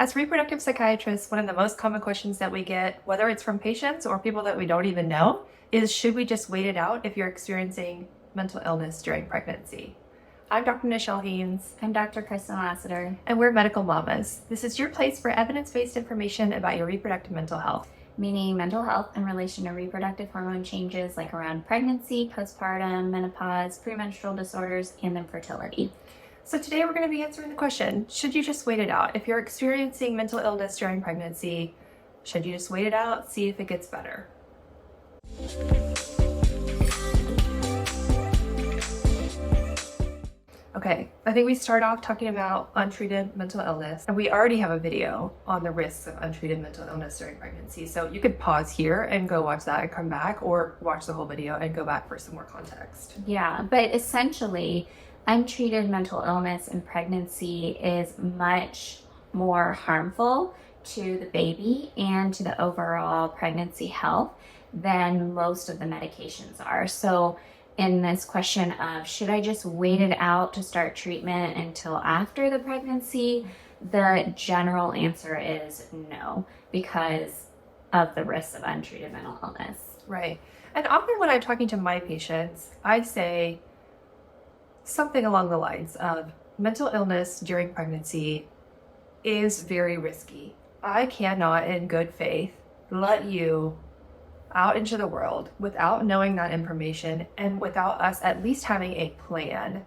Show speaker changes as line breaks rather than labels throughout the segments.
As reproductive psychiatrists, one of the most common questions that we get, whether it's from patients or people that we don't even know, is should we just wait it out if you're experiencing mental illness during pregnancy? I'm Dr. Nichelle Haynes.
I'm Dr. Kristen Lassiter.
And we're Medical Mamas. This is your place for evidence-based information about your reproductive mental health.
Meaning mental health in relation to reproductive hormone changes like around pregnancy, postpartum, menopause, premenstrual disorders, and infertility.
So today we're going to be answering the question, should you just wait it out? If you're experiencing mental illness during pregnancy, should you just wait it out, see if it gets better? Okay, I think we start off talking about untreated mental illness, and we already have a video on the risks of untreated mental illness during pregnancy. So you could pause here and go watch that and come back, or watch the whole video and go back for some more context.
Yeah, but essentially, untreated mental illness in pregnancy is much more harmful to the baby and to the overall pregnancy health than most of the medications are. So in this question of should I just wait it out to start treatment until after the pregnancy, the general answer is no, because of the risks of untreated mental illness.
Right. And often when I'm talking to my patients, I say something along the lines of mental illness during pregnancy is very risky. I cannot, in good faith, let you out into the world without knowing that information and without us at least having a plan.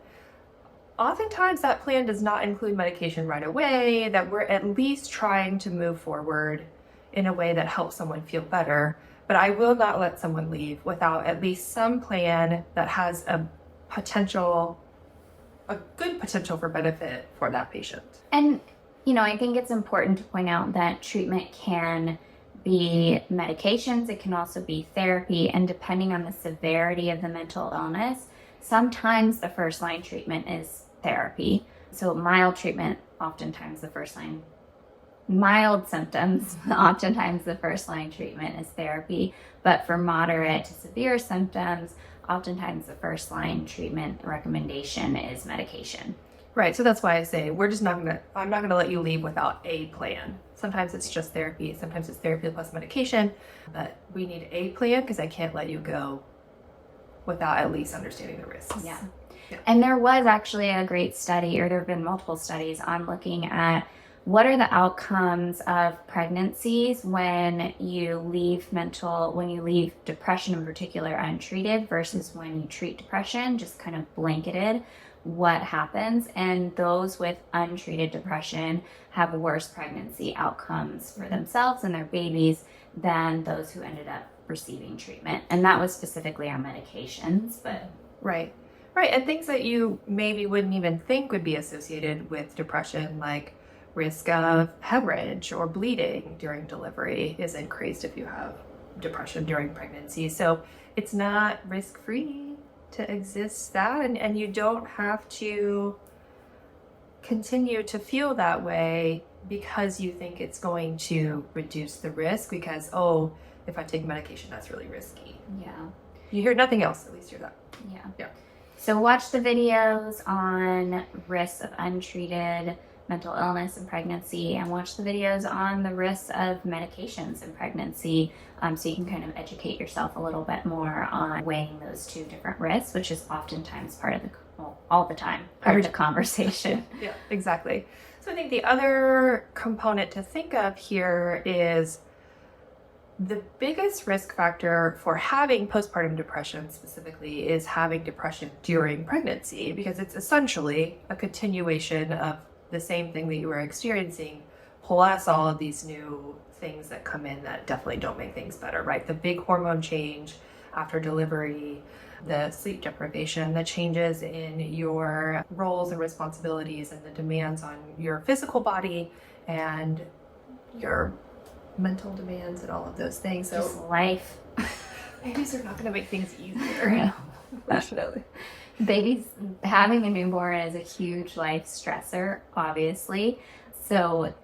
Oftentimes that plan does not include medication right away, that we're at least trying to move forward in a way that helps someone feel better. But I will not let someone leave without at least some plan that has a good potential for benefit for that patient.
And, I think it's important to point out that treatment can be medications, it can also be therapy, and depending on the severity of the mental illness, sometimes the first line treatment is therapy. So mild treatment, oftentimes the first line, mild symptoms, oftentimes the first line treatment is therapy, but for moderate to severe symptoms, oftentimes the first line treatment recommendation is medication.
Right, so that's why I say I'm not gonna let you leave without a plan. Sometimes it's just therapy, sometimes it's therapy plus medication, but we need a plan because I can't let you go without at least understanding the risks.
Yeah. And there was actually a great study, or there have been multiple studies on looking at what are the outcomes of pregnancies when you leave depression in particular untreated versus when you treat depression, just kind of blanketed what happens. And those with untreated depression have worse pregnancy outcomes for themselves and their babies than those who ended up receiving treatment. And that was specifically on medications, but...
Right, and things that you maybe wouldn't even think would be associated with depression, like risk of hemorrhage or bleeding during delivery is increased if you have depression during pregnancy. So it's not risk-free to exist that, and you don't have to continue to feel that way because you think it's going to reduce the risk because, if I take medication, that's really risky.
Yeah.
You hear nothing else, at least hear that.
Yeah. So watch the videos on risks of untreated mental illness in pregnancy, and watch the videos on the risks of medications in pregnancy, so you can kind of educate yourself a little bit more on weighing those two different risks, which is oftentimes all the time part of the conversation.
Yeah, exactly. So I think the other component to think of here is the biggest risk factor for having postpartum depression specifically is having depression during pregnancy, because it's essentially a continuation of the same thing that you were experiencing, plus all of these new things that come in that definitely don't make things better, right? The big hormone change after delivery, the sleep deprivation, the changes in your roles and responsibilities and the demands on your physical body and your mental demands and all of those things. So
just life.
Babies are not going to make things easier. Unfortunately.
Babies, having a newborn is a huge life stressor, obviously. So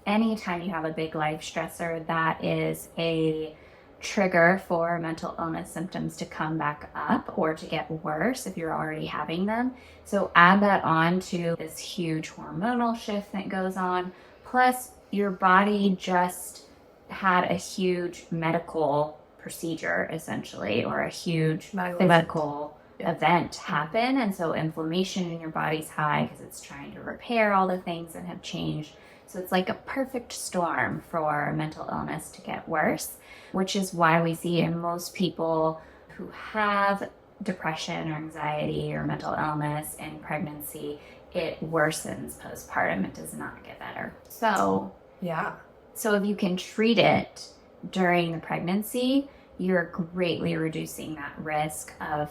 anytime you have a big life stressor, that is a trigger for mental illness symptoms to come back up or to get worse if you're already having them. So add that on to this huge hormonal shift that goes on. Plus, your body just had a huge medical procedure, essentially, or a huge physical event happen. And so inflammation in your body's high because it's trying to repair all the things that have changed. So it's like a perfect storm for mental illness to get worse, which is why we see in most people who have depression or anxiety or mental illness in pregnancy, it worsens postpartum. It does not get better. So if you can treat it during the pregnancy, you're greatly reducing that risk of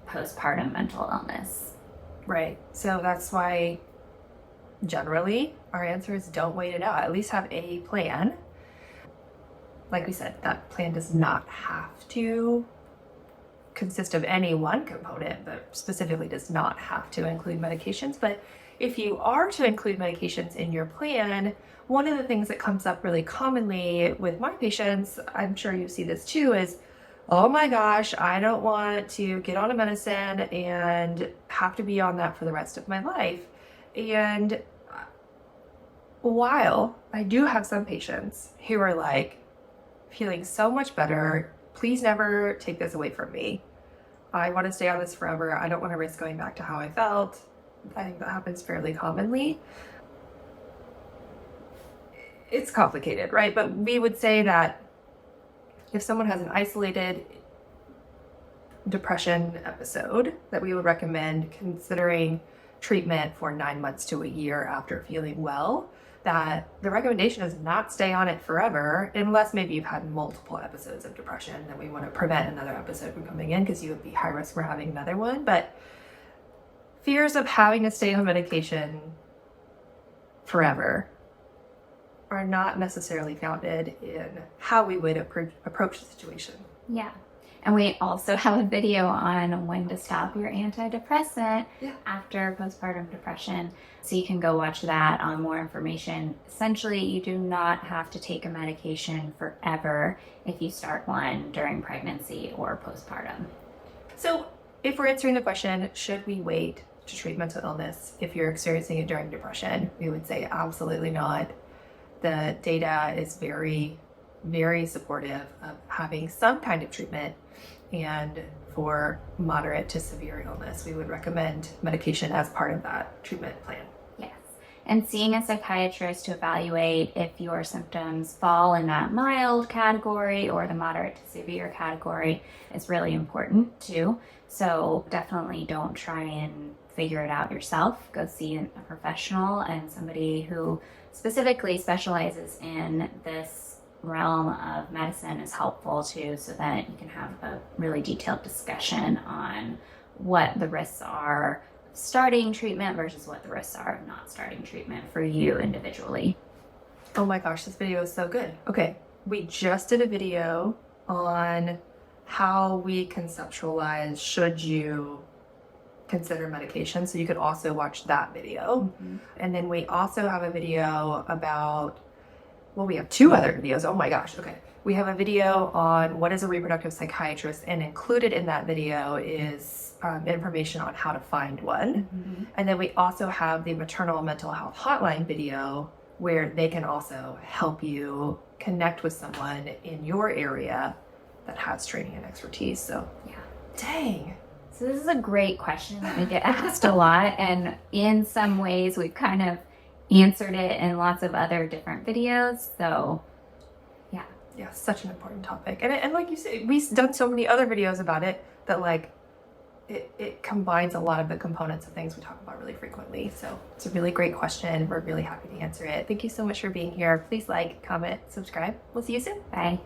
postpartum mental illness.
Right. So that's why generally our answer is don't wait it out. At least have a plan. Like we said, that plan does not have to consist of any one component, but specifically does not have to include medications. But if you are to include medications in your plan, one of the things that comes up really commonly with my patients, I'm sure you see this too, is, oh my gosh, I don't want to get on a medicine and have to be on that for the rest of my life. And while I do have some patients who are like, feeling so much better, please never take this away from me. I want to stay on this forever. I don't want to risk going back to how I felt. I think that happens fairly commonly. It's complicated, right? But we would say that if someone has an isolated depression episode, that we would recommend considering treatment for 9 months to a year after feeling well, that the recommendation is not stay on it forever, unless maybe you've had multiple episodes of depression, that we want to prevent another episode from coming in because you would be high risk for having another one. But fears of having to stay on medication forever are not necessarily founded in how we would approach the situation.
Yeah. And we also have a video on when to stop your antidepressant after postpartum depression. So you can go watch that on more information. Essentially, you do not have to take a medication forever if you start one during pregnancy or postpartum.
So if we're answering the question, should we wait to treat mental illness if you're experiencing it during depression? We would say absolutely not. The data is very, very supportive of having some kind of treatment. And for moderate to severe illness, we would recommend medication as part of that treatment plan.
Yes. And seeing a psychiatrist to evaluate if your symptoms fall in that mild category or the moderate to severe category is really important too. So definitely don't try and figure it out yourself. Go see a professional and somebody who specifically specializes in this realm of medicine is helpful too, so that you can have a really detailed discussion on what the risks are of starting treatment versus what the risks are of not starting treatment for you individually.
Oh my gosh, this video is so good. Okay, we just did a video on how we conceptualize should you consider medication, so you could also watch that video. And then we also have a video about, well, we have two other videos. Oh my gosh. Okay. We have a video on what is a reproductive psychiatrist, and included in that video is information on how to find one. And then we also have the maternal mental health hotline video where they can also help you connect with someone in your area that has training and expertise. So
yeah.
Dang.
So this is a great question that we get asked a lot. And in some ways we've kind of answered it in lots of other different videos. So
yeah, such an important topic. And like you said, we've done so many other videos about it that like it combines a lot of the components of things we talk about really frequently. So it's a really great question. We're really happy to answer it. Thank you so much for being here. Please like, comment, subscribe. We'll see you soon.
Bye.